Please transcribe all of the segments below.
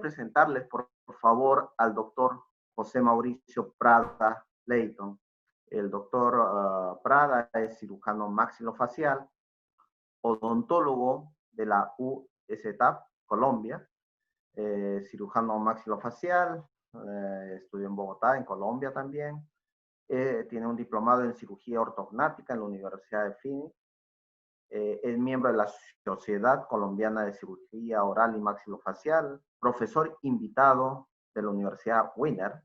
presentarles, por favor, al doctor José Mauricio Prada Leighton. El doctor Prada es cirujano maxilofacial, odontólogo de la USTAP, Colombia, cirujano maxilofacial, estudió en Bogotá, en Colombia también. Tiene un diplomado en cirugía ortognática en la Universidad de Phoenix. Es miembro de la Sociedad Colombiana de Cirugía Oral y Maxilofacial, profesor invitado de la Universidad Winner,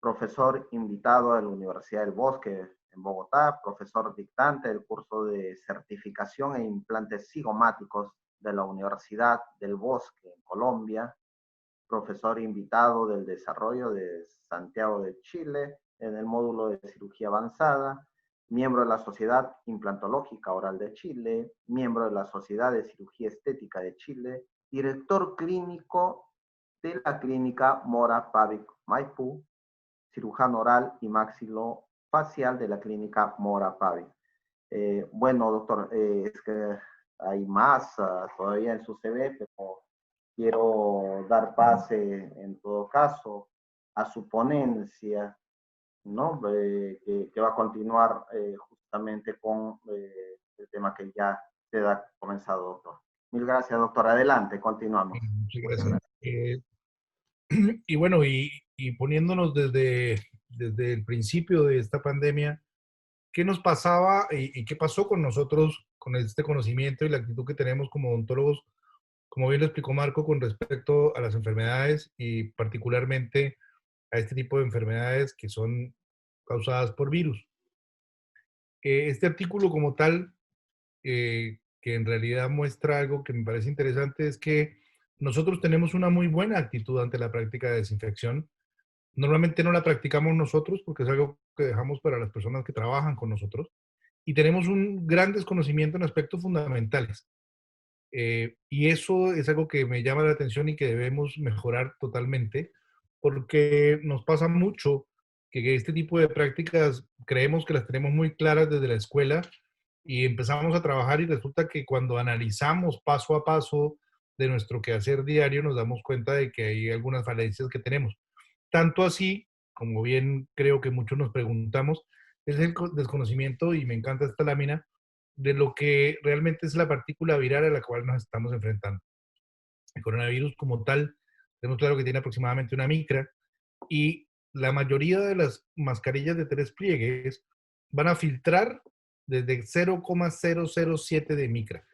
profesor invitado de la Universidad del Bosque en Bogotá, profesor dictante del curso de certificación en implantes cigomáticos de la Universidad del Bosque en Colombia, profesor invitado del desarrollo de Santiago de Chile en el módulo de cirugía avanzada, miembro de la Sociedad Implantológica Oral de Chile, miembro de la Sociedad de Cirugía Estética de Chile, director clínico de la clínica Mora Pavik Maipú, cirujano oral y maxilofacial de la clínica Mora Pavik. Bueno, doctor, es que hay más todavía en su CV, pero quiero dar pase, en todo caso, a su ponencia, ¿no? Que va a continuar justamente con el tema que ya se ha comenzado, doctor. Mil gracias, doctor. Adelante, continuamos. Muchas gracias. Y bueno, y poniéndonos desde el principio de esta pandemia, ¿qué nos pasaba y qué pasó con nosotros, con este conocimiento y la actitud que tenemos como odontólogos, como bien lo explicó Marco, con respecto a las enfermedades y particularmente a este tipo de enfermedades que son causadas por virus? Este artículo como tal, que en realidad muestra algo que me parece interesante, es que nosotros tenemos una muy buena actitud ante la práctica de desinfección. Normalmente no la practicamos nosotros porque es algo que dejamos para las personas que trabajan con nosotros y tenemos un gran desconocimiento en aspectos fundamentales. Y eso es algo que me llama la atención y que debemos mejorar totalmente porque nos pasa mucho que este tipo de prácticas creemos que las tenemos muy claras desde la escuela y empezamos a trabajar y resulta que cuando analizamos paso a paso de nuestro quehacer diario nos damos cuenta de que hay algunas falencias que tenemos. Tanto así, como bien creo que muchos nos preguntamos, es el desconocimiento, y me encanta esta lámina, de lo que realmente es la partícula viral a la cual nos estamos enfrentando. El coronavirus como tal, tenemos claro que tiene aproximadamente una micra y la mayoría de las mascarillas de 3 pliegues van a filtrar desde 0,007 de micra.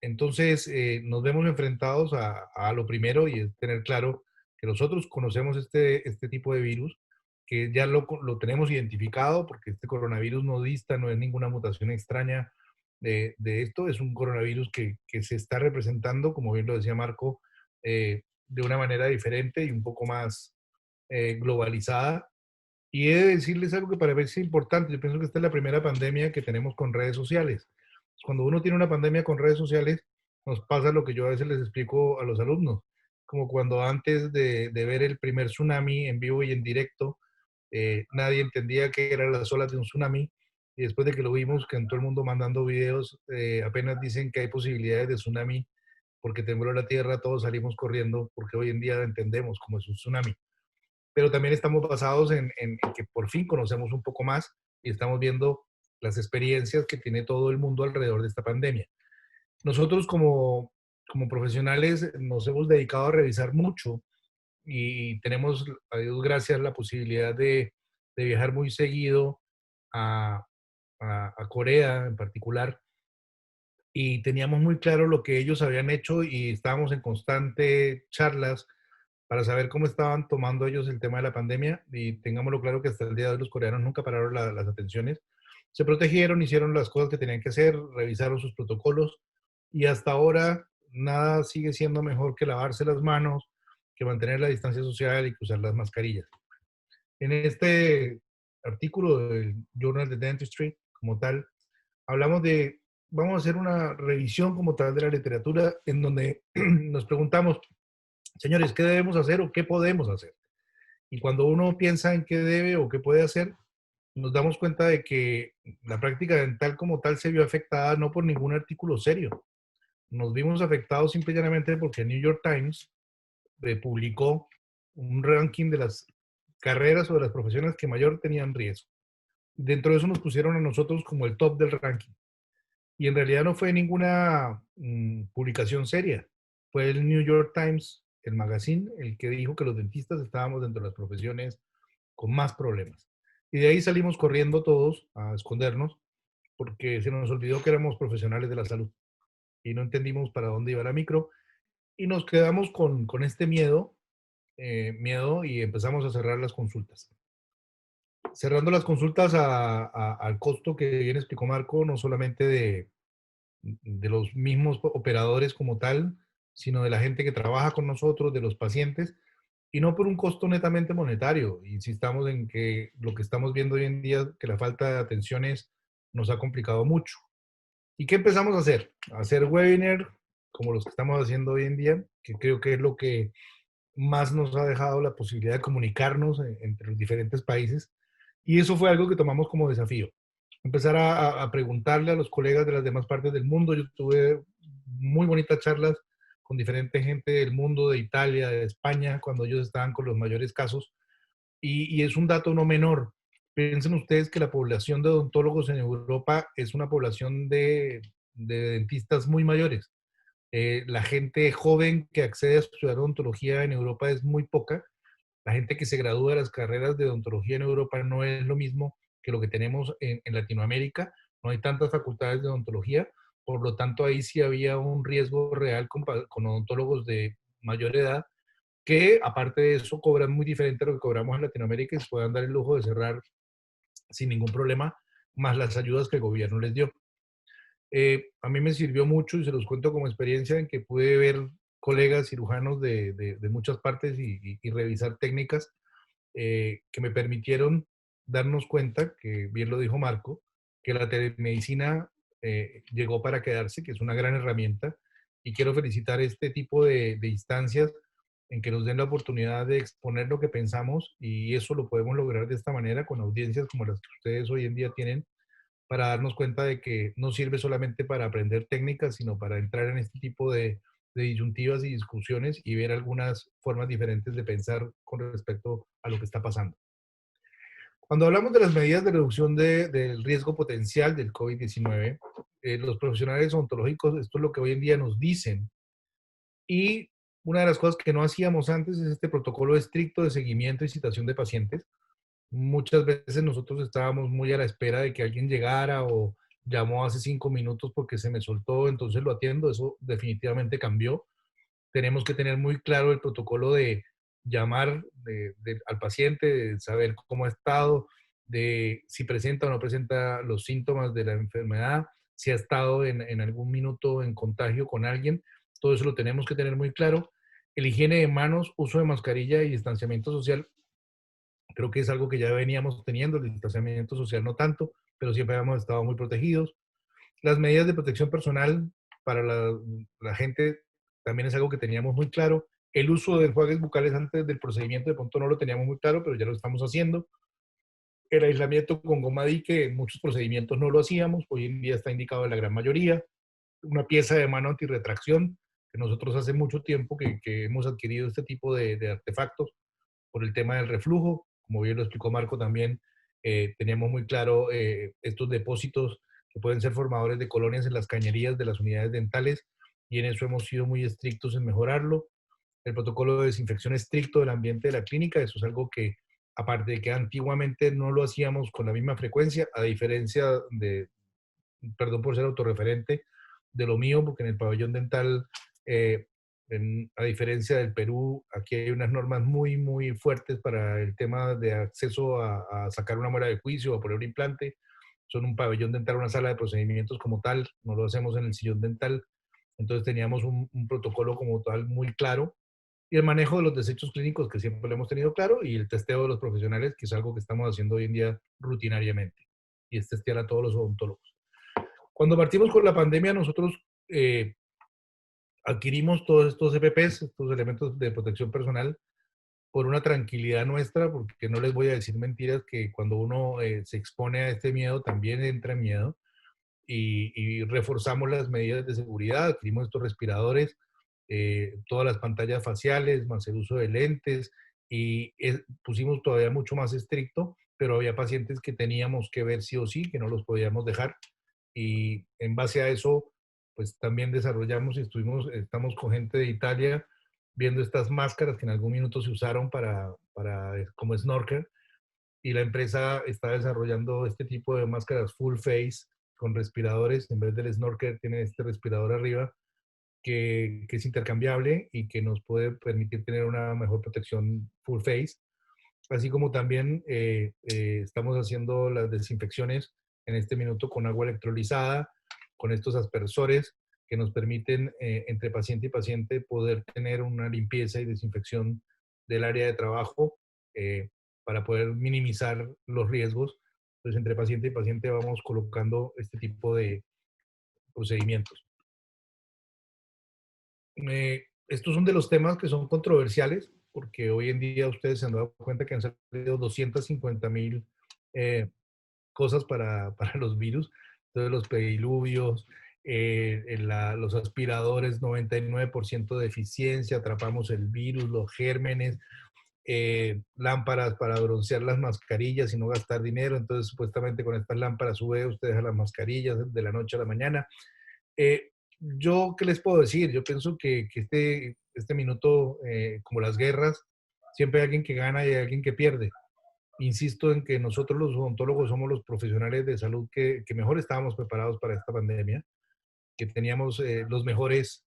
Entonces, nos vemos enfrentados a lo primero y es tener claro que nosotros conocemos este tipo de virus, que ya lo tenemos identificado porque este coronavirus no dista, no es ninguna mutación extraña de esto, es un coronavirus que se está representando, como bien lo decía Marco, de una manera diferente y un poco más globalizada. Y he de decirles algo que para mí es importante. Yo pienso que esta es la primera pandemia que tenemos con redes sociales. Cuando uno tiene una pandemia con redes sociales, nos pasa lo que yo a veces les explico a los alumnos, como cuando antes de ver el primer tsunami en vivo y en directo, nadie entendía qué eran las olas de un tsunami, y después de que lo vimos, que en todo el mundo mandando videos, apenas dicen que hay posibilidades de tsunami, porque tembló la tierra, todos salimos corriendo, porque hoy en día entendemos cómo es un tsunami. Pero también estamos basados en que por fin conocemos un poco más y estamos viendo las experiencias que tiene todo el mundo alrededor de esta pandemia. Nosotros como profesionales nos hemos dedicado a revisar mucho y tenemos, a Dios gracias, la posibilidad de viajar muy seguido a, a Corea en particular, y teníamos muy claro lo que ellos habían hecho y estábamos en constante charlas para saber cómo estaban tomando ellos el tema de la pandemia, y tengámoslo claro que hasta el día de hoy los coreanos nunca pararon las atenciones, se protegieron, hicieron las cosas que tenían que hacer, revisaron sus protocolos y hasta ahora nada sigue siendo mejor que lavarse las manos, que mantener la distancia social y que usar las mascarillas. En este artículo del Journal of Dentistry, como tal, hablamos de, vamos a hacer una revisión como tal de la literatura en donde nos preguntamos, señores, ¿qué debemos hacer o qué podemos hacer? Y cuando uno piensa en qué debe o qué puede hacer, nos damos cuenta de que la práctica dental como tal se vio afectada no por ningún artículo serio. Nos vimos afectados simple y llanamente porque el New York Times publicó un ranking de las carreras o de las profesiones que mayor tenían riesgo. Dentro de eso nos pusieron a nosotros como el top del ranking. Y en realidad no fue ninguna publicación seria. Fue el New York Times, el magazine, el que dijo que los dentistas estábamos dentro de las profesiones con más problemas. Y de ahí salimos corriendo todos a escondernos porque se nos olvidó que éramos profesionales de la salud y no entendimos para dónde iba la micro y nos quedamos con este miedo y empezamos a cerrar las consultas. Cerrando las consultas al costo que bien explicó Marco, no solamente de los mismos operadores como tal, sino de la gente que trabaja con nosotros, de los pacientes, y no por un costo netamente monetario. Insistamos en que lo que estamos viendo hoy en día, que la falta de atenciones nos ha complicado mucho. ¿Y qué empezamos a hacer? A hacer webinar como los que estamos haciendo hoy en día, que creo que es lo que más nos ha dejado la posibilidad de comunicarnos entre los diferentes países. Y eso fue algo que tomamos como desafío. Empezar a preguntarle a los colegas de las demás partes del mundo. Yo tuve muy bonitas charlas con diferente gente del mundo, de Italia, de España, cuando ellos estaban con los mayores casos. Y es un dato no menor. Piensen ustedes que la población de odontólogos en Europa es una población de dentistas muy mayores. La gente joven que accede a estudiar odontología en Europa es muy poca. La gente que se gradúa de las carreras de odontología en Europa no es lo mismo que lo que tenemos en Latinoamérica. No hay tantas facultades de odontología, por lo tanto ahí sí había un riesgo real con odontólogos de mayor edad que aparte de eso cobran muy diferente a lo que cobramos en Latinoamérica y se puedan dar el lujo de cerrar sin ningún problema, más las ayudas que el gobierno les dio. A mí me sirvió mucho y se los cuento como experiencia en que pude ver colegas cirujanos de muchas partes y revisar técnicas que me permitieron darnos cuenta, que bien lo dijo Marco, que la telemedicina llegó para quedarse, que es una gran herramienta, y quiero felicitar este tipo de instancias en que nos den la oportunidad de exponer lo que pensamos y eso lo podemos lograr de esta manera con audiencias como las que ustedes hoy en día tienen para darnos cuenta de que no sirve solamente para aprender técnicas, sino para entrar en este tipo de disyuntivas y discusiones y ver algunas formas diferentes de pensar con respecto a lo que está pasando. Cuando hablamos de las medidas de reducción del riesgo potencial del COVID-19, los profesionales odontológicos, esto es lo que hoy en día nos dicen. Y una de las cosas que no hacíamos antes es este protocolo estricto de seguimiento y citación de pacientes. Muchas veces nosotros estábamos muy a la espera de que alguien llegara o llamó hace 5 minutos porque se me soltó, entonces lo atiendo. Eso definitivamente cambió. Tenemos que tener muy claro el protocolo de llamar al paciente, de saber cómo ha estado, de si presenta o no presenta los síntomas de la enfermedad, si ha estado en algún minuto en contagio con alguien. Todo eso lo tenemos que tener muy claro. El higiene de manos, uso de mascarilla y distanciamiento social creo que es algo que ya veníamos teniendo, el distanciamiento social no tanto, pero siempre hemos estado muy protegidos. Las medidas de protección personal para la gente también es algo que teníamos muy claro. El uso de enjuagues bucales antes del procedimiento de pronto no lo teníamos muy claro, pero ya lo estamos haciendo. El aislamiento con goma dique, en muchos procedimientos no lo hacíamos, hoy en día está indicado en la gran mayoría. Una pieza de mano antirretracción, que nosotros hace mucho tiempo que hemos adquirido este tipo de artefactos por el tema del reflujo. Como bien lo explicó Marco también, teníamos muy claro estos depósitos que pueden ser formadores de colonias en las cañerías de las unidades dentales y en eso hemos sido muy estrictos en mejorarlo. El protocolo de desinfección estricto del ambiente de la clínica, eso es algo que, aparte de que antiguamente no lo hacíamos con la misma frecuencia, a diferencia de, perdón por ser autorreferente, de lo mío, porque en el pabellón dental, a diferencia del Perú, aquí hay unas normas muy, muy fuertes para el tema de acceso a sacar una muela de juicio o a poner un implante. Son un pabellón dental, una sala de procedimientos como tal, no lo hacemos en el sillón dental. Entonces teníamos un protocolo como tal muy claro y el manejo de los desechos clínicos que siempre lo hemos tenido claro y el testeo de los profesionales, que es algo que estamos haciendo hoy en día rutinariamente y es testear a todos los odontólogos. Cuando partimos con la pandemia, nosotros adquirimos todos estos EPPs, estos elementos de protección personal, por una tranquilidad nuestra, porque no les voy a decir mentiras que cuando uno se expone a este miedo, también entra miedo, y reforzamos las medidas de seguridad, adquirimos estos respiradores, todas las pantallas faciales, más el uso de lentes, y pusimos todavía mucho más estricto, pero había pacientes que teníamos que ver sí o sí, que no los podíamos dejar, y en base a eso, pues también desarrollamos y estamos con gente de Italia viendo estas máscaras que en algún minuto se usaron como snorkel, y la empresa está desarrollando este tipo de máscaras full face con respiradores. En vez del snorkel tiene este respirador arriba que es intercambiable y que nos puede permitir tener una mejor protección full face. Así como también estamos haciendo las desinfecciones en este minuto con agua electrolizada, con estos aspersores que nos permiten entre paciente y paciente poder tener una limpieza y desinfección del área de trabajo eh, para poder minimizar los riesgos. Entonces, entre paciente y paciente vamos colocando este tipo de procedimientos. Estos son de los temas que son controversiales, porque hoy en día ustedes se han dado cuenta que han salido 250,000 eh, cosas para los virus. Entonces, los pediluvios, los aspiradores, 99% de eficiencia, atrapamos el virus, los gérmenes, lámparas para broncear las mascarillas y no gastar dinero. Entonces, supuestamente con estas lámparas UV usted deja las mascarillas de la noche a la mañana. Eh, yo, ¿qué les puedo decir? Yo pienso que este minuto, como las guerras, siempre hay alguien que gana y hay alguien que pierde. Insisto en que nosotros los odontólogos somos los profesionales de salud que mejor estábamos preparados para esta pandemia, que teníamos los mejores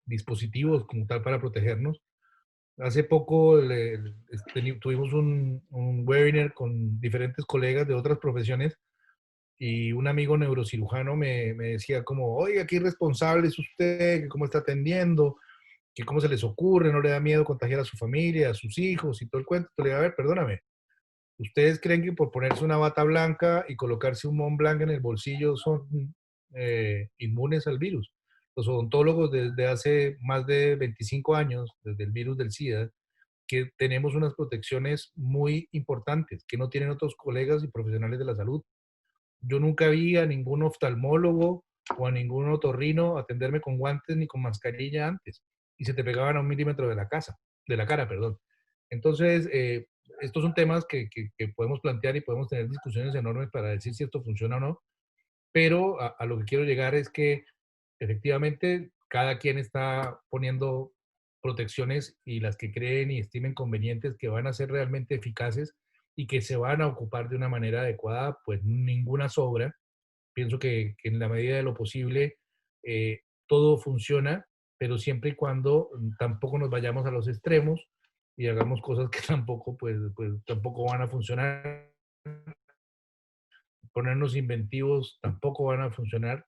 dispositivos como tal para protegernos. Hace poco tuvimos un webinar con diferentes colegas de otras profesiones y un amigo neurocirujano me decía como, oiga, qué irresponsable es usted, que cómo está atendiendo, que cómo se les ocurre, no le da miedo contagiar a su familia, a sus hijos y todo el cuento. Le digo, a ver, perdóname, ¿ustedes creen que por ponerse una bata blanca y colocarse un Mont Blanc en el bolsillo son inmunes al virus? Los odontólogos desde hace más de 25 años, desde el virus del SIDA, que tenemos unas protecciones muy importantes que no tienen otros colegas y profesionales de la salud. Yo nunca vi a ningún oftalmólogo o a ningún otorrino atenderme con guantes ni con mascarilla antes y se te pegaban a 1 milímetro de la cara, perdón. Entonces, estos son temas que podemos plantear y podemos tener discusiones enormes para decir si esto funciona o no, pero a lo que quiero llegar es que efectivamente cada quien está poniendo protecciones y las que creen y estimen convenientes que van a ser realmente eficaces y que se van a ocupar de una manera adecuada, pues ninguna sobra. Pienso que en la medida de lo posible todo funciona, pero siempre y cuando tampoco nos vayamos a los extremos y hagamos cosas que tampoco, pues tampoco van a funcionar. Ponernos inventivos tampoco van a funcionar.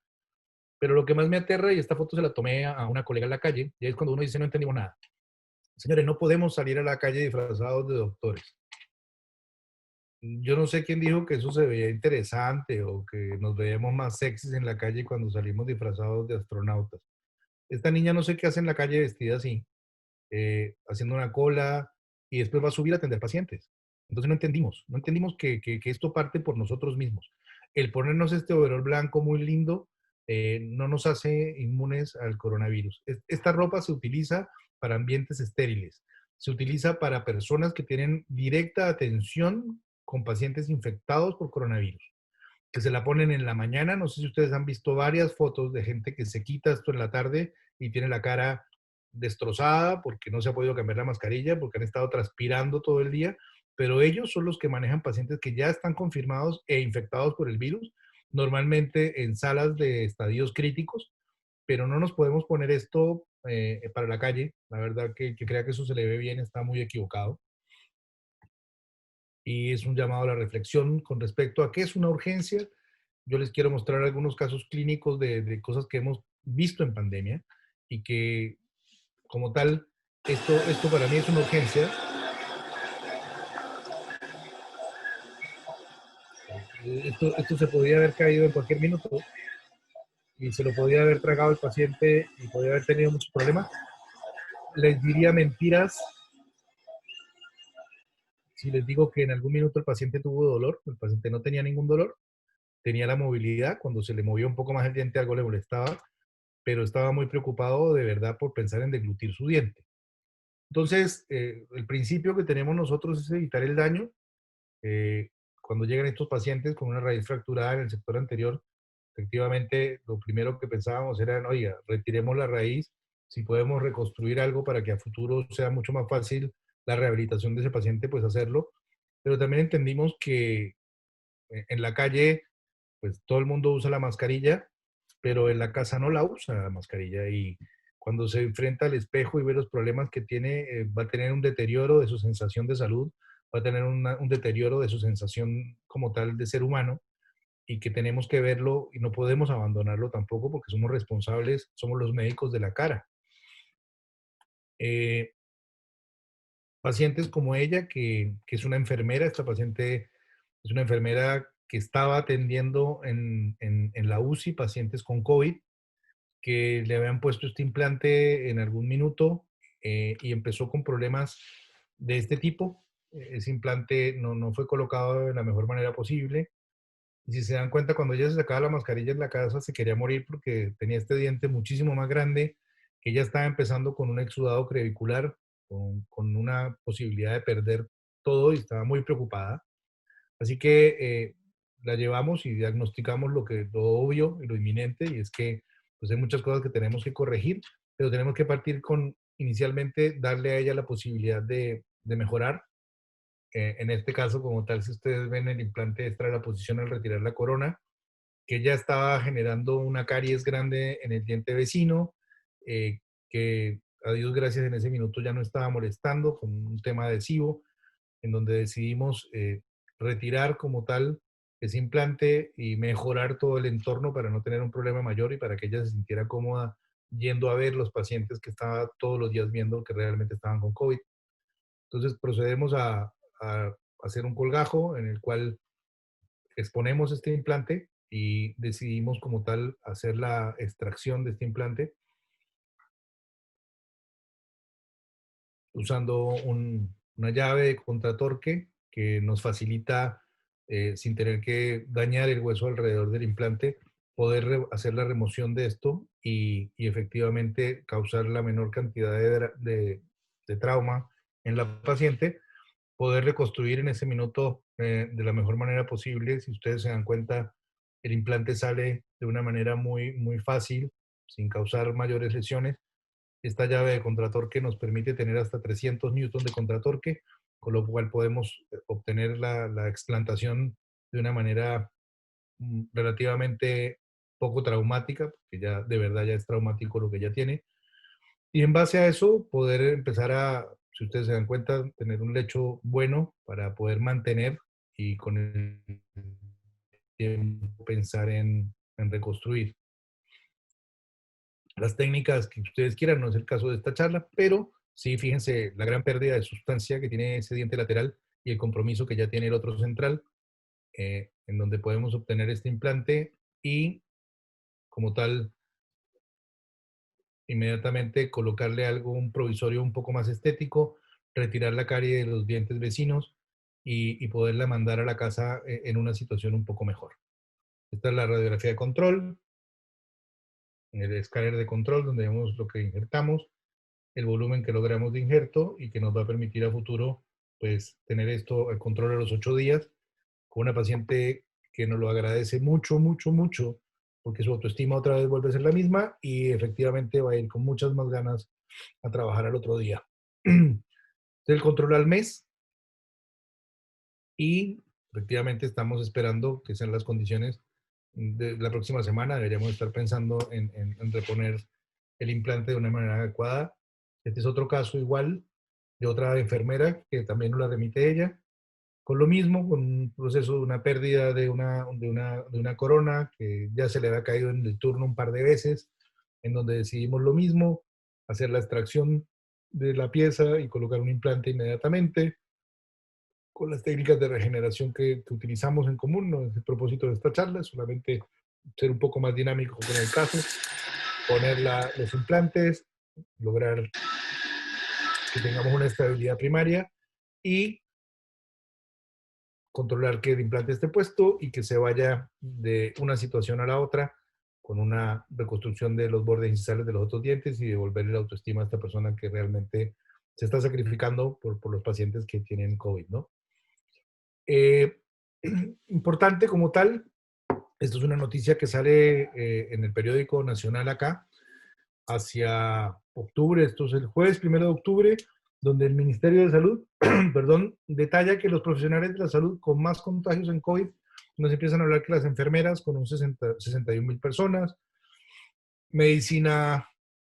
Pero lo que más me aterra, y esta foto se la tomé a una colega en la calle, y es cuando uno dice no entendimos nada. Señores, no podemos salir a la calle disfrazados de doctores. Yo no sé quién dijo que eso se veía interesante o que nos veíamos más sexys en la calle cuando salimos disfrazados de astronautas. Esta niña no sé qué hace en la calle vestida así, haciendo una cola y después va a subir a atender pacientes. Entonces no entendimos que esto parte por nosotros mismos. El ponernos este overol blanco muy lindo no nos hace inmunes al coronavirus. Esta ropa se utiliza para ambientes estériles, se utiliza para personas que tienen directa atención con pacientes infectados por coronavirus, que se la ponen en la mañana. No sé si ustedes han visto varias fotos de gente que se quita esto en la tarde y tiene la cara destrozada porque no se ha podido cambiar la mascarilla, porque han estado transpirando todo el día, pero ellos son los que manejan pacientes que ya están confirmados e infectados por el virus, normalmente en salas de estadios críticos, pero no nos podemos poner esto para la calle. La verdad que crea que eso se le ve bien está muy equivocado. Y es un llamado a la reflexión con respecto a qué es una urgencia. Yo les quiero mostrar algunos casos clínicos de cosas que hemos visto en pandemia y que como tal, esto para mí es una urgencia. Esto se podía haber caído en cualquier minuto y se lo podía haber tragado el paciente y podía haber tenido muchos problemas. Les diría mentiras si les digo que en algún minuto el paciente tuvo dolor. El paciente no tenía ningún dolor, tenía la movilidad. Cuando se le movía un poco más el diente, algo le molestaba. pero estaba muy preocupado de verdad por pensar en deglutir su diente. Entonces, el principio que tenemos nosotros es evitar el daño. Eh, Cuando llegan estos pacientes con una raíz fracturada en el sector anterior, efectivamente, lo primero que pensábamos era, oiga, retiremos la raíz, si podemos reconstruir algo para que a futuro sea mucho más fácil la rehabilitación de ese paciente, pues hacerlo. Pero también entendimos que en la calle, pues todo el mundo usa la mascarilla, pero en la casa no la usa la mascarilla y cuando se enfrenta al espejo y ve los problemas que tiene, va a tener un deterioro de su sensación de salud, va a tener un deterioro de su sensación como tal de ser humano y que tenemos que verlo y no podemos abandonarlo tampoco porque somos responsables, somos los médicos de la cara. Eh, Pacientes como ella, que es una enfermera, esta paciente es una enfermera que estaba atendiendo en la UCI pacientes con COVID, que le habían puesto este implante en algún minuto y empezó con problemas de este tipo. Ese implante no fue colocado de la mejor manera posible. Y si se dan cuenta, cuando ella se sacaba la mascarilla en la casa, se quería morir porque tenía este diente muchísimo más grande, que ella estaba empezando con un exudado crevicular, con una posibilidad de perder todo y estaba muy preocupada. Así que la llevamos y diagnosticamos lo obvio y lo inminente, y es que pues hay muchas cosas que tenemos que corregir, pero tenemos que partir con inicialmente darle a ella la posibilidad de mejorar. En este caso, como tal, si ustedes ven el implante extra de la posición al retirar la corona, que ya estaba generando una caries grande en el diente vecino, eh, que a Dios gracias en ese minuto ya no estaba molestando con un tema adhesivo, en donde decidimos retirar como tal ese implante y mejorar todo el entorno para no tener un problema mayor y para que ella se sintiera cómoda yendo a ver los pacientes que estaba todos los días viendo que realmente estaban con COVID. Entonces procedemos a hacer un colgajo en el cual exponemos este implante y decidimos como tal hacer la extracción de este implante usando una llave de contratorque que nos facilita, sin tener que dañar el hueso alrededor del implante, poder hacer la remoción de esto y efectivamente causar la menor cantidad de trauma en la paciente, poder reconstruir en ese minuto de la mejor manera posible. Si ustedes se dan cuenta, el implante sale de una manera muy, muy fácil, sin causar mayores lesiones. Esta llave de contratorque nos permite tener hasta 300 newton de contratorque, con lo cual podemos obtener la explantación de una manera relativamente poco traumática, porque ya de verdad ya es traumático lo que ya tiene. Y en base a eso, poder empezar a, si ustedes se dan cuenta, tener un lecho bueno para poder mantener y con el tiempo pensar en reconstruir. Las técnicas que ustedes quieran, no es el caso de esta charla, pero sí, fíjense la gran pérdida de sustancia que tiene ese diente lateral y el compromiso que ya tiene el otro central, en donde podemos obtener este implante y, como tal, inmediatamente colocarle algo, un provisorio un poco más estético, retirar la carie de los dientes vecinos y poderla mandar a la casa en una situación un poco mejor. Esta es la radiografía de control, el escáner de control donde vemos lo que injertamos, el volumen que logramos de injerto y que nos va a permitir a futuro pues tener esto el control a los 8 días con una paciente que nos lo agradece mucho, mucho, mucho, porque su autoestima otra vez vuelve a ser la misma y efectivamente va a ir con muchas más ganas a trabajar al otro día. El control al mes y efectivamente estamos esperando que sean las condiciones de la próxima semana. Deberíamos estar pensando en reponer el implante de una manera adecuada. Este es otro caso igual de otra enfermera que también nos la remite ella, con lo mismo, con un proceso de una pérdida de una corona que ya se le había caído en el turno un par de veces, en donde decidimos lo mismo, hacer la extracción de la pieza y colocar un implante inmediatamente, con las técnicas de regeneración que utilizamos en común. No es el propósito de esta charla, es solamente ser un poco más dinámico con el caso, poner los implantes, lograr que tengamos una estabilidad primaria y controlar que el implante esté puesto y que se vaya de una situación a la otra con una reconstrucción de los bordes incisales de los otros dientes y devolverle la autoestima a esta persona que realmente se está sacrificando por los pacientes que tienen COVID, ¿no? Eh, Importante como tal, esto es una noticia que sale en el periódico nacional acá, hacia octubre, esto es el jueves 1 de octubre, donde el Ministerio de Salud, perdón, detalla que los profesionales de la salud con más contagios en COVID, nos empiezan a hablar que las enfermeras con un 61,000 personas, medicina,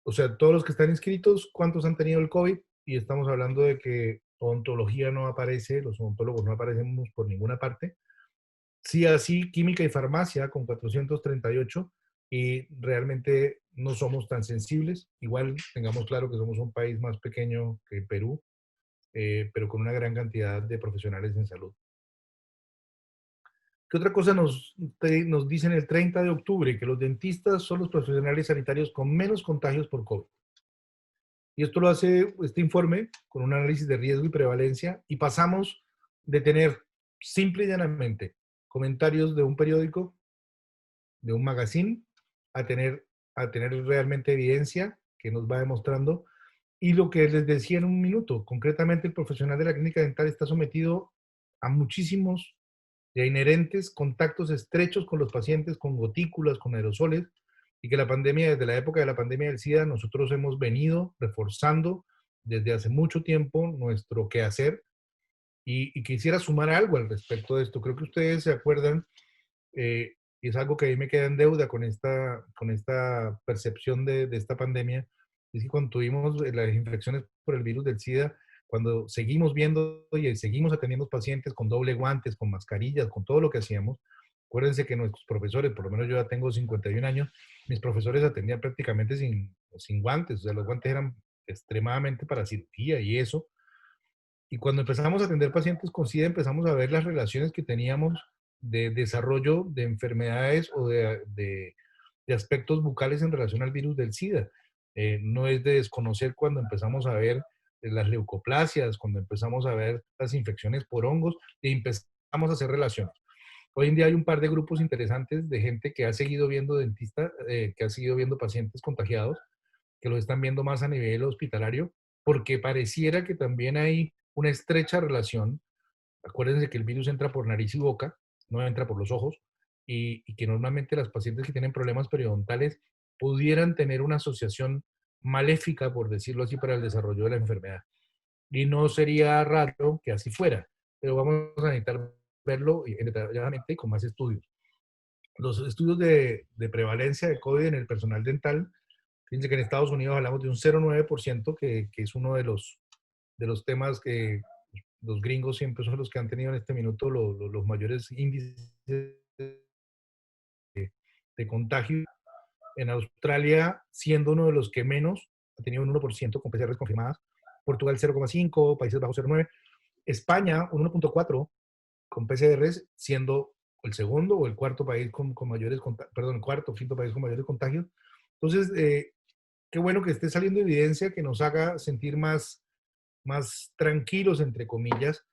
o sea, todos los que están inscritos, cuántos han tenido el COVID, y estamos hablando de que odontología no aparece, los odontólogos no aparecemos por ninguna parte. Sí, así, química y farmacia con 438 y realmente no somos tan sensibles. Igual tengamos claro que somos un país más pequeño que Perú, pero con una gran cantidad de profesionales en salud. ¿Qué otra cosa nos dicen el 30 de octubre? Que los dentistas son los profesionales sanitarios con menos contagios por COVID. Y esto lo hace este informe con un análisis de riesgo y prevalencia y pasamos de tener simple y llanamente comentarios de un periódico, de un magazine, a tener realmente evidencia que nos va demostrando. Y lo que les decía en un minuto, concretamente el profesional de la clínica dental está sometido a muchísimos e inherentes contactos estrechos con los pacientes, con gotículas, con aerosoles, y que la pandemia, desde la época de la pandemia del SIDA, nosotros hemos venido reforzando desde hace mucho tiempo nuestro quehacer y quisiera sumar algo al respecto de esto. Creo que ustedes se acuerdan, y es algo que a mí me queda en deuda con esta percepción de esta pandemia, es que cuando tuvimos las infecciones por el virus del SIDA, cuando seguimos viendo y seguimos atendiendo pacientes con doble guantes, con mascarillas, con todo lo que hacíamos, acuérdense que nuestros profesores, por lo menos yo ya tengo 51 años, mis profesores atendían prácticamente sin guantes, o sea, los guantes eran extremadamente para cirugía y eso. Y cuando empezamos a atender pacientes con SIDA, empezamos a ver las relaciones que teníamos de desarrollo de enfermedades o de aspectos bucales en relación al virus del SIDA. No es de desconocer cuando empezamos a ver las leucoplasias, cuando empezamos a ver las infecciones por hongos y empezamos a hacer relaciones. Hoy en día hay un par de grupos interesantes de gente que ha seguido viendo dentistas, que ha seguido viendo pacientes contagiados, que los están viendo más a nivel hospitalario, porque pareciera que también hay una estrecha relación. Acuérdense que el virus entra por nariz y boca, no entra por los ojos, y que normalmente las pacientes que tienen problemas periodontales pudieran tener una asociación maléfica, por decirlo así, para el desarrollo de la enfermedad. Y no sería raro que así fuera, pero vamos a necesitar verlo detalladamente y con más estudios. Los estudios de prevalencia de COVID en el personal dental, fíjense que en Estados Unidos hablamos de un 0,9%, que es uno de los temas que los gringos siempre son los que han tenido en este minuto los mayores índices de contagio. En Australia, siendo uno de los que menos, ha tenido un 1% con PCRs confirmadas. Portugal 0,5, Países Bajos 0,9. España un 1,4 con PCRs, siendo el segundo o el cuarto país con mayores, perdón, el cuarto o quinto país con mayores contagios. Entonces, qué bueno que esté saliendo evidencia que nos haga sentir más tranquilos, entre comillas,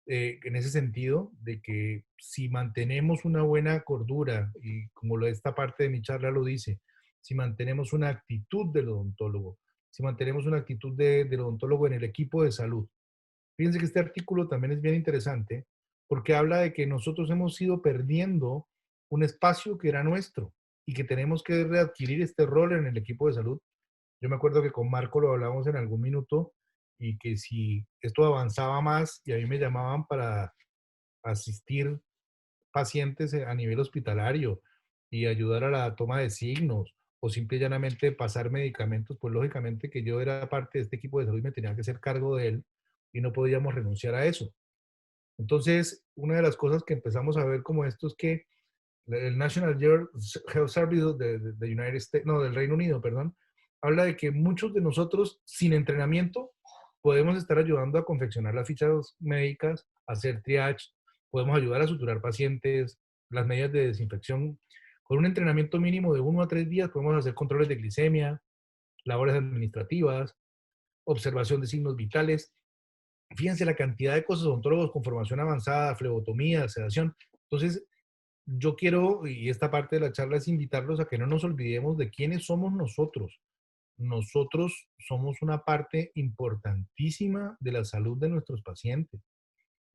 en ese sentido, de que si mantenemos una buena cordura, y como esta parte de mi charla lo dice, si mantenemos una actitud del odontólogo, si mantenemos una actitud del odontólogo en el equipo de salud. Fíjense que este artículo también es bien interesante porque habla de que nosotros hemos ido perdiendo un espacio que era nuestro y que tenemos que readquirir este rol en el equipo de salud. Yo me acuerdo que con Marco lo hablábamos en algún minuto y que si esto avanzaba más y a mí me llamaban para asistir pacientes a nivel hospitalario y ayudar a la toma de signos o simple y llanamente pasar medicamentos, pues lógicamente que yo era parte de este equipo de salud y me tenía que hacer cargo de él y no podíamos renunciar a eso. Entonces, una de las cosas que empezamos a ver como esto es que el National Health Service de United States, no, del Reino Unido, perdón, habla de que muchos de nosotros sin entrenamiento podemos estar ayudando a confeccionar las fichas médicas, hacer triage, podemos ayudar a suturar pacientes, las medidas de desinfección. Con un entrenamiento mínimo de 1 a 3 días podemos hacer controles de glicemia, labores administrativas, observación de signos vitales. Fíjense la cantidad de cosas, odontólogos con formación avanzada, flebotomía, sedación. Entonces, yo quiero, y esta parte de la charla es invitarlos a que no nos olvidemos de quiénes somos nosotros. Nosotros somos una parte importantísima de la salud de nuestros pacientes.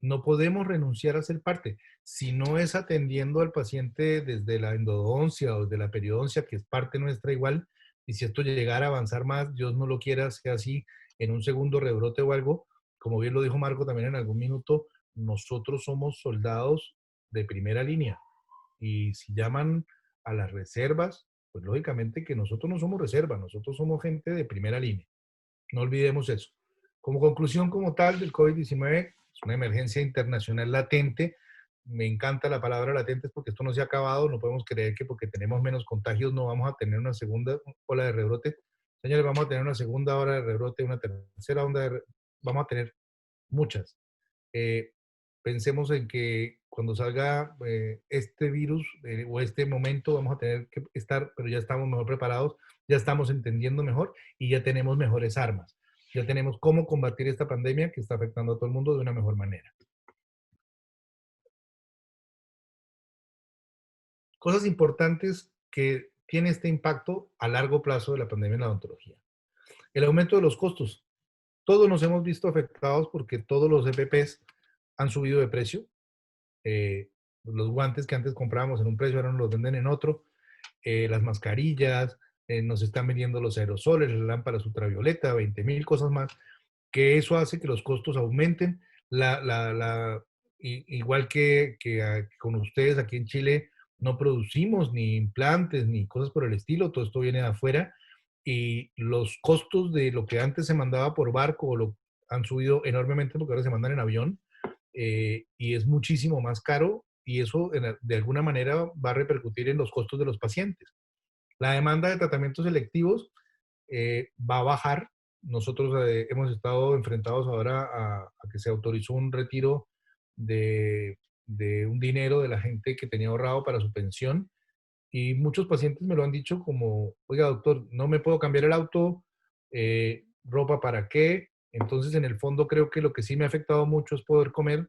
No podemos renunciar a ser parte. Si no es atendiendo al paciente desde la endodoncia o desde la periodoncia, que es parte nuestra igual, y si esto llegara a avanzar más, Dios no lo quiera, sea así, en un segundo rebrote o algo, como bien lo dijo Marco también en algún minuto, nosotros somos soldados de primera línea. Y si llaman a las reservas, pues lógicamente que nosotros no somos reserva, nosotros somos gente de primera línea. No olvidemos eso. Como conclusión como tal del COVID-19, es una emergencia internacional latente. Me encanta la palabra latente porque esto no se ha acabado. No podemos creer que porque tenemos menos contagios no vamos a tener una segunda ola de rebrote. Señores, vamos a tener una segunda ola de rebrote, una tercera onda de vamos a tener muchas. Eh, Pensemos en que cuando salga este virus o este momento vamos a tener que estar, pero ya estamos mejor preparados, ya estamos entendiendo mejor y ya tenemos mejores armas. Ya tenemos cómo combatir esta pandemia que está afectando a todo el mundo de una mejor manera. Cosas importantes que tiene este impacto a largo plazo de la pandemia en la odontología. El aumento de los costos. Todos nos hemos visto afectados porque todos los EPPs han subido de precio. Los guantes que antes comprábamos en un precio ahora nos los venden en otro. Las mascarillas, nos están vendiendo los aerosoles, las lámparas ultravioleta, 20,000 cosas más, que eso hace que los costos aumenten. Igual que con ustedes aquí en Chile, no producimos ni implantes ni cosas por el estilo, todo esto viene de afuera y los costos de lo que antes se mandaba por barco han subido enormemente porque ahora se mandan en avión y es muchísimo más caro y eso de alguna manera va a repercutir en los costos de los pacientes. La demanda de tratamientos selectivos va a bajar. Nosotros hemos estado enfrentados ahora a que se autorizó un retiro de un dinero de la gente que tenía ahorrado para su pensión y muchos pacientes me lo han dicho como, oiga doctor, no me puedo cambiar el auto, ropa para qué. Entonces en el fondo creo que lo que sí me ha afectado mucho es poder comer,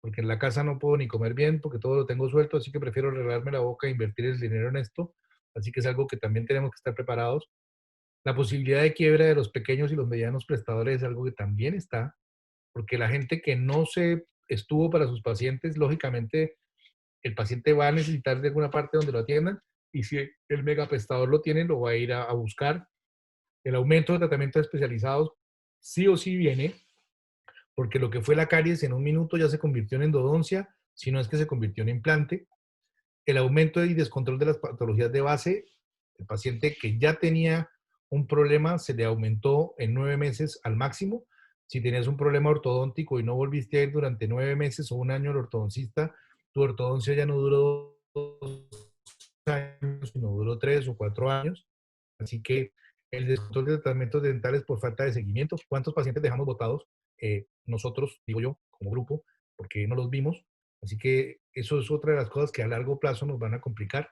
porque en la casa no puedo ni comer bien, porque todo lo tengo suelto, así que prefiero arreglarme la boca e invertir el dinero en esto. Así que es algo que también tenemos que estar preparados. La posibilidad de quiebra de los pequeños y los medianos prestadores es algo que también está, porque la gente que no se estuvo para sus pacientes, lógicamente el paciente va a necesitar de alguna parte donde lo atiendan y si el megaprestador lo tiene, lo va a ir a buscar. El aumento de tratamientos especializados sí o sí viene, porque lo que fue la caries en un minuto ya se convirtió en endodoncia, si no es que se convirtió en implante. El aumento y descontrol de las patologías de base, el paciente que ya tenía un problema se le aumentó en 9 meses al máximo. Si tenías un problema ortodóntico y no volviste a ir durante 9 meses o un año al ortodoncista, tu ortodoncia ya no duró 2 años, sino duró 3 o 4 años. Así que el descontrol de tratamientos dentales por falta de seguimiento, ¿cuántos pacientes dejamos botados? Nosotros, digo yo, como grupo, porque no los vimos. Así que eso es otra de las cosas que a largo plazo nos van a complicar.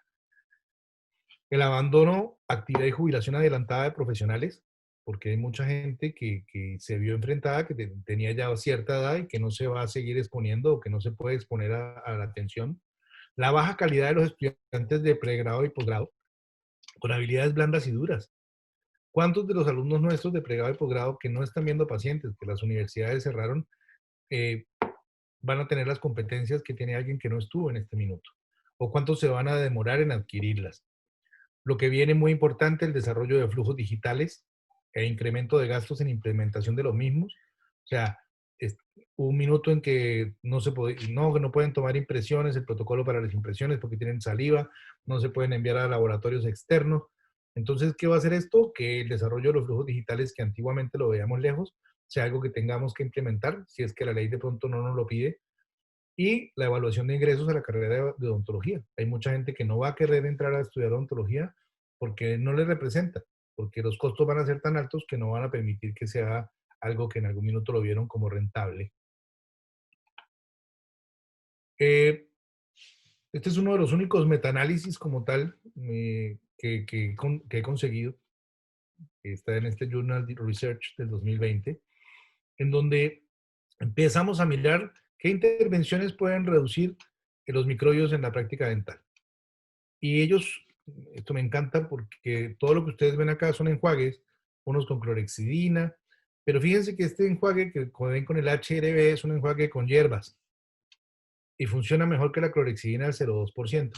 El abandono, actividad y jubilación adelantada de profesionales, porque hay mucha gente que se vio enfrentada, que tenía ya cierta edad y que no se va a seguir exponiendo o que no se puede exponer a la atención. La baja calidad de los estudiantes de pregrado y posgrado, con habilidades blandas y duras. ¿Cuántos de los alumnos nuestros de pregrado y posgrado que no están viendo pacientes, que las universidades cerraron, eh, van a tener las competencias que tiene alguien que no estuvo en este minuto? ¿O cuántos se van a demorar en adquirirlas? Lo que viene muy importante, el desarrollo de flujos digitales e incremento de gastos en implementación de los mismos. O sea, es un minuto en que no se puede, no pueden tomar impresiones, el protocolo para las impresiones porque tienen saliva, no se pueden enviar a laboratorios externos. Entonces, ¿qué va a hacer esto? Que el desarrollo de los flujos digitales que antiguamente lo veíamos lejos, sea algo que tengamos que implementar, si es que la ley de pronto no nos lo pide, y la evaluación de ingresos a la carrera de odontología. Hay mucha gente que no va a querer entrar a estudiar odontología porque no le representa, porque los costos van a ser tan altos que no van a permitir que sea algo que en algún minuto lo vieron como rentable. Eh, este es uno de los únicos metaanálisis como tal que he conseguido. Está en este Journal Research del 2020, en donde empezamos a mirar qué intervenciones pueden reducir los microbios en la práctica dental. Y ellos, esto me encanta porque todo lo que ustedes ven acá son enjuagues, unos con clorexidina, pero fíjense que este enjuague que ven con el HRB es un enjuague con hierbas y funciona mejor que la clorexidina al 0,2%.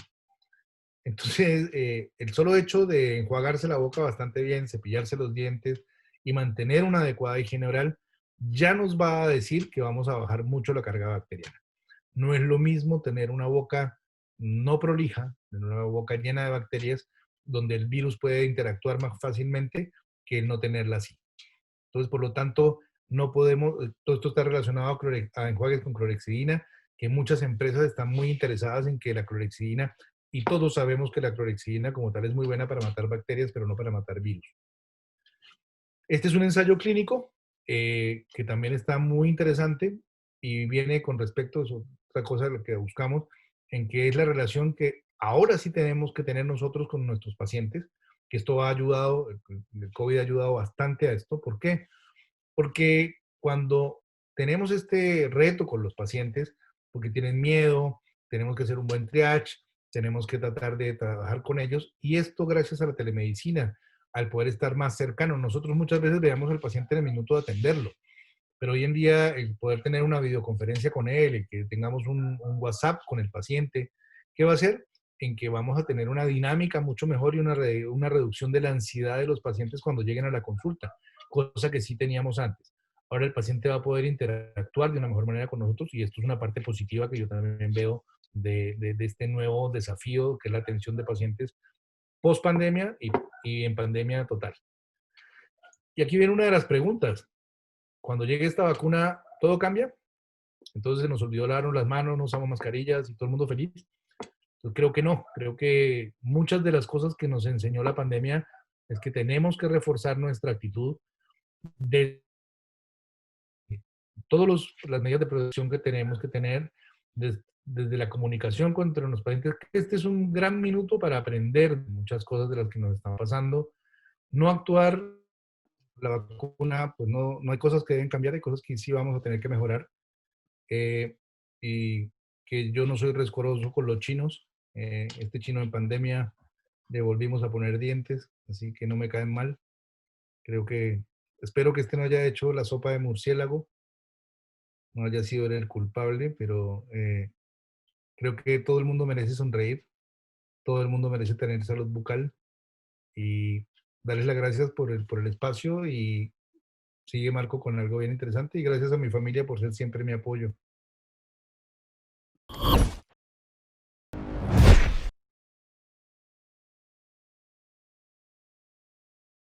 Entonces, el solo hecho de enjuagarse la boca bastante bien, cepillarse los dientes y mantener una adecuada higiene oral, ya nos va a decir que vamos a bajar mucho la carga bacteriana. No es lo mismo tener una boca no prolija, una boca llena de bacterias, donde el virus puede interactuar más fácilmente que el no tenerla así. Entonces, por lo tanto, no podemos, todo esto está relacionado a enjuagues con clorexidina, que muchas empresas están muy interesadas en que la clorexidina, y todos sabemos que la clorexidina como tal es muy buena para matar bacterias, pero no para matar virus. Este es un ensayo clínico que también está muy interesante y viene con respecto a otra cosa de lo que buscamos, en que es la relación que ahora sí tenemos que tener nosotros con nuestros pacientes, que esto ha ayudado, el COVID ha ayudado bastante a esto. ¿Por qué? Porque cuando tenemos este reto con los pacientes, porque tienen miedo, tenemos que hacer un buen triage, tenemos que tratar de trabajar con ellos, y esto gracias a la telemedicina, al poder estar más cercano. Nosotros muchas veces veamos al paciente en el minuto de atenderlo, pero hoy en día el poder tener una videoconferencia con él, el que tengamos un WhatsApp con el paciente, ¿qué va a hacer? En que vamos a tener una dinámica mucho mejor y una reducción de la ansiedad de los pacientes cuando lleguen a la consulta, cosa que sí teníamos antes. Ahora el paciente va a poder interactuar de una mejor manera con nosotros y esto es una parte positiva que yo también veo de este nuevo desafío que es la atención de pacientes post pandemia y en pandemia total. Y aquí viene una de las preguntas. Cuando llegue esta vacuna, ¿todo cambia? Entonces se nos olvidó lavarnos las manos, no usamos mascarillas y todo el mundo feliz. Entonces creo que no, creo que muchas de las cosas que nos enseñó la pandemia es que tenemos que reforzar nuestra actitud de todas las medidas de protección que tenemos que tener, desde la comunicación entre los pacientes. Este es un gran minuto para aprender muchas cosas de las que nos están pasando. No actuar la vacuna, pues no hay cosas que deben cambiar, hay cosas que sí vamos a tener que mejorar. Y que yo no soy rescoroso con los chinos. Este chino en pandemia le volvimos a poner dientes, así que no me caen mal. Creo que, espero que este no haya hecho la sopa de murciélago, no haya sido él el culpable, pero creo que todo el mundo merece sonreír, todo el mundo merece tener salud bucal y darles las gracias por el espacio y sigue Marco con algo bien interesante y gracias a mi familia por ser siempre mi apoyo.